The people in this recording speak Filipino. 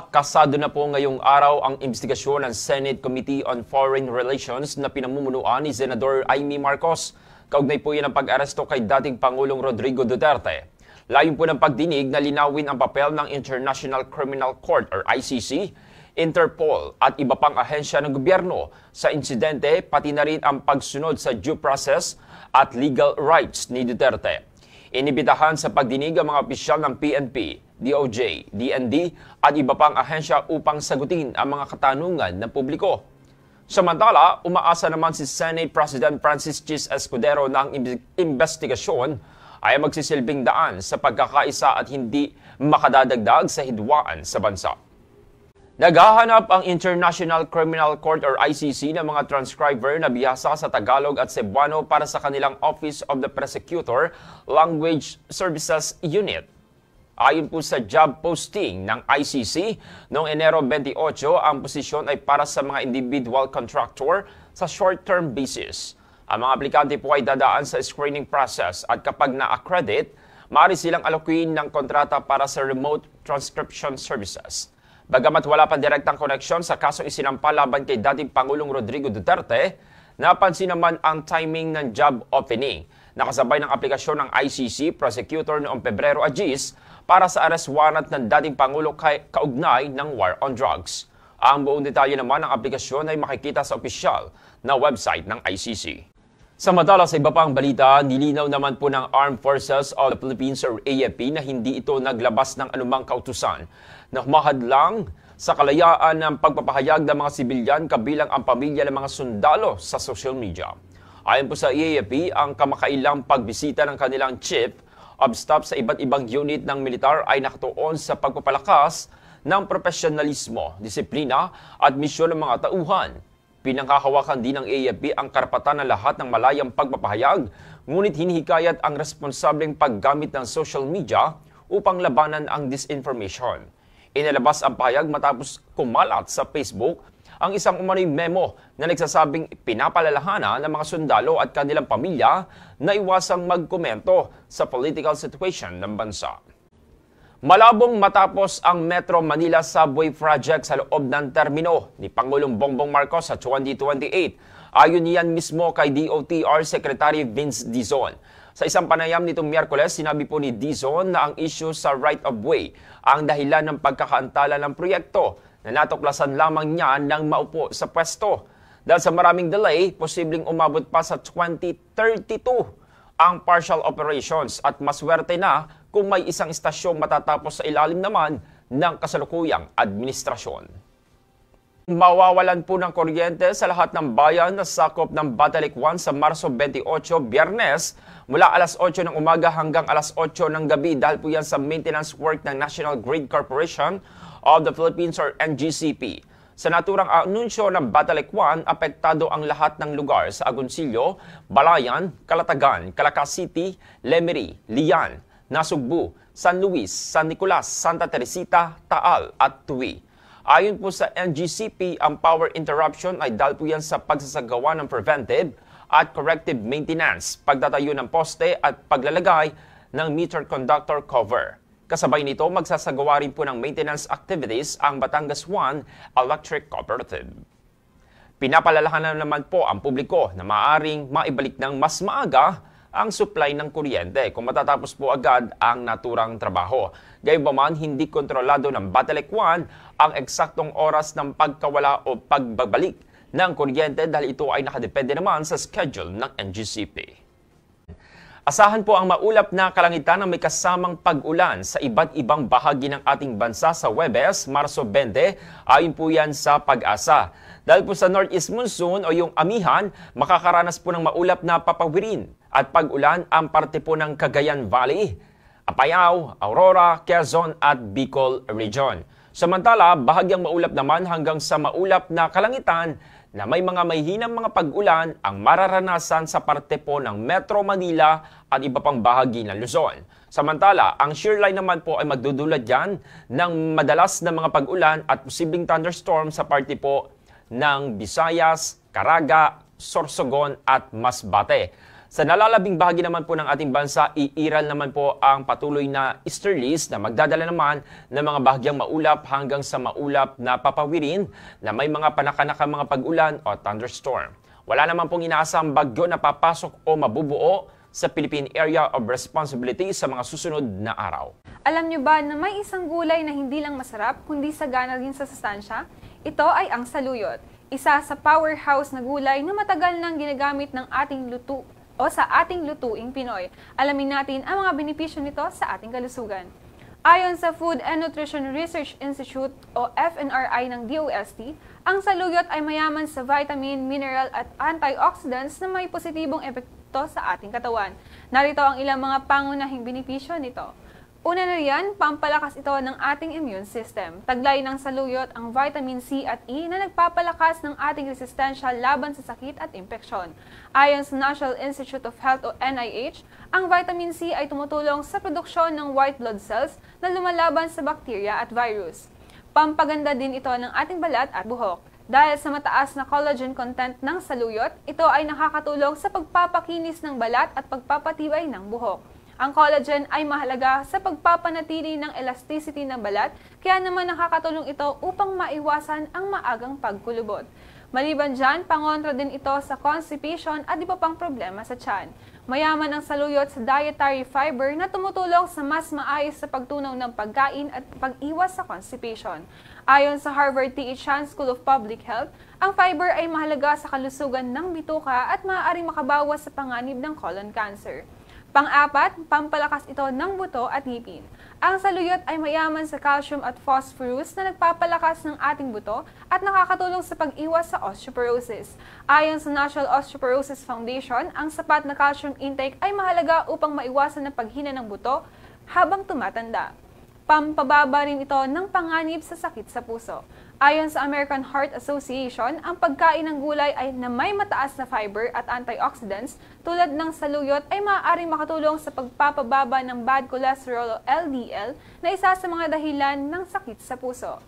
Kasado na po ngayong araw ang investigasyon ng Senate Committee on Foreign Relations na pinamumunuan ni Senador Amy Marcos. Kaugnay po yan ang pag-aresto kay dating Pangulong Rodrigo Duterte. Layon po ng pagdinig na linawin ang papel ng International Criminal Court or ICC, Interpol at iba pang ahensya ng gobyerno sa insidente, pati na rin ang pagsunod sa due process at legal rights ni Duterte. Inibitahan sa pagdinig ang mga opisyal ng PNP, DOJ, DND at iba pang ahensya upang sagutin ang mga katanungan ng publiko. Samantala, umaasa naman si Senate President Francis Chis Escudero na ang investigasyon ay magsisilbing daan sa pagkakaisa at hindi makadadagdag sa hidwaan sa bansa. Naghahanap ang International Criminal Court or ICC ng mga transcriber na bihasa sa Tagalog at Cebuano para sa kanilang Office of the Prosecutor Language Services Unit. Ayon po sa job posting ng ICC, noong Enero 28, ang posisyon ay para sa mga individual contractor sa short-term basis. Ang mga aplikante po ay dadaan sa screening process at kapag na-accredit, maaari silang alokuin ng kontrata para sa remote transcription services. Bagamat wala pang direktang koneksyon sa kasong isinampa laban kay dating Pangulong Rodrigo Duterte, napansin naman ang timing ng job opening. Nakasabay ng aplikasyon ng ICC prosecutor noong Pebrero para sa arrest warrant ng dating Pangulo kaugnay ng war on drugs. Ang buong detalye naman ng aplikasyon ay makikita sa opisyal na website ng ICC. Samantala sa iba pang balita, nilinaw naman po ng Armed Forces of the Philippines or AFP na hindi ito naglabas ng anumang kautusan na humahadlang sa kalayaan ng pagpapahayag ng mga sibilyan kabilang ang pamilya ng mga sundalo sa social media. Ayon po sa AFP, ang kamakailang pagbisita ng kanilang chief of staff sa iba't ibang unit ng militar ay nakatuon sa pagpapalakas ng profesionalismo, disiplina at misyon ng mga tauhan. Pinanghahawakan din ng AFP ang karapatan ng lahat ng malayang pagpapahayag, ngunit hinihikayat ang responsableng paggamit ng social media upang labanan ang disinformation. Inilabas ang pahayag matapos kumalat sa Facebook ang isang umano'y memo na nagsasabing pinapalalahanan ng mga sundalo at kanilang pamilya na iwasang magkomento sa political situation ng bansa. Malabong matapos ang Metro Manila Subway Project sa loob ng termino ni Pangulong Bongbong Marcos sa 2028. Ayon niyan mismo kay DOTR Secretary Vince Dizon. Sa isang panayam nitong Miyerkules, sinabi po ni Dizon na ang issue sa right-of-way ang dahilan ng pagkakaantala ng proyekto na natuklasan lamang niya nang maupo sa pwesto. Dahil sa maraming delay, posibleng umabot pa sa 2032 ang partial operations at maswerte na kung may isang istasyong matatapos sa ilalim naman ng kasalukuyang administrasyon. Mawawalan po ng kuryente sa lahat ng bayan na sakop ng Batalik 1 sa Marso 28, Biyernes, mula alas 8 ng umaga hanggang alas 8 ng gabi dahil po yan sa maintenance work ng National Grid Corporation of the Philippines or NGCP. Sa naturang anunsyo ng Batalik 1, apektado ang lahat ng lugar sa Agoncillo, Balayan, Calatagan, Calaca City, Lemery, Lian, Nasugbu, San Luis, San Nicolas, Santa Teresita, Taal at Tuwi. Ayon po sa NGCP, ang power interruption ay dahil po yan sa pagsasagawa ng preventive at corrective maintenance, pagtatayo ng poste at paglalagay ng meter conductor cover. Kasabay nito, magsasagawa rin po ng maintenance activities ang Batangas 1 Electric Cooperative. Pinapalalahanan naman po ang publiko na maaaring maibalik ng mas maaga ang supply ng kuryente kung matatapos po agad ang naturang trabaho. Gayunpaman, hindi kontrolado ng Batalik 1 ang eksaktong oras ng pagkawala o pagbabalik ng kuryente dahil ito ay nakadepende naman sa schedule ng NGCP. Asahan po ang maulap na kalangitan na may kasamang pag-ulan sa iba't ibang bahagi ng ating bansa sa Huwebes, Marso 20, ayon po yan sa Pag-asa. Dahil po sa Northeast Monsoon o yung amihan, makakaranas po ng maulap na papawirin at pag-ulan ang parte po ng Cagayan Valley, Apayao, Aurora, Quezon at Bicol Region. Samantala, bahagyang maulap naman hanggang sa maulap na kalangitan na may mga mahihinang mga pag-ulan ang mararanasan sa parte po ng Metro Manila at iba pang bahagi ng Luzon. Samantala, ang shearline naman po ay magdudulot yan ng madalas na mga pag-ulan at posibleng thunderstorm sa parte po ng Visayas, Caraga, Sorsogon at Masbate. Sa nalalabing bahagi naman po ng ating bansa, iiral naman po ang patuloy na easterlies na magdadala naman ng mga bahagyang maulap hanggang sa maulap na papawirin na may mga panakanakang mga pag-ulan o thunderstorm. Wala naman pong inaasang bagyo na papasok o mabubuo sa Philippine Area of Responsibility sa mga susunod na araw. Alam niyo ba na may isang gulay na hindi lang masarap kundi sagana din sa sustansya? Ito ay ang saluyot, isa sa powerhouse na gulay na matagal nang ginagamit ng ating ating lutuing Pinoy. Alamin natin ang mga benepisyo nito sa ating kalusugan. Ayon sa Food and Nutrition Research Institute o FNRI ng DOST, ang saluyot ay mayaman sa vitamin, mineral at antioxidants na may positibong epekto sa ating katawan. Narito ang ilang mga pangunahing benepisyo nito. Una na riyan, pampalakas ito ng ating immune system. Taglay ng saluyot ang vitamin C at E na nagpapalakas ng ating resistensya laban sa sakit at impeksyon. Ayon sa National Institute of Health o NIH, ang vitamin C ay tumutulong sa produksyon ng white blood cells na lumalaban sa bakterya at virus. Pampaganda din ito ng ating balat at buhok. Dahil sa mataas na collagen content ng saluyot, ito ay nakakatulong sa pagpapakinis ng balat at pagpapatibay ng buhok. Ang collagen ay mahalaga sa pagpapanatili ng elasticity ng balat, kaya naman nakakatulong ito upang maiwasan ang maagang pagkulubot. Maliban dyan, pangontra din ito sa constipation at iba pang problema sa tiyan. Mayaman ang saluyot sa dietary fiber na tumutulong sa mas maayos sa pagtunaw ng pagkain at pag-iwas sa constipation. Ayon sa Harvard T.H. Chan School of Public Health, ang fiber ay mahalaga sa kalusugan ng bituka at maaaring makabawas sa panganib ng colon cancer. Pang-apat, pampalakas ito ng buto at ngipin. Ang saluyot ay mayaman sa calcium at phosphorus na nagpapalakas ng ating buto at nakakatulong sa pag-iwas sa osteoporosis. Ayon sa National Osteoporosis Foundation, ang sapat na calcium intake ay mahalaga upang maiwasan ang paghina ng buto habang tumatanda. Pampababa rin ito ng panganib sa sakit sa puso. Ayon sa American Heart Association, ang pagkain ng gulay ay na may mataas na fiber at antioxidants tulad ng saluyot ay maaaring makatulong sa pagpapababa ng bad cholesterol o LDL na isa sa mga dahilan ng sakit sa puso.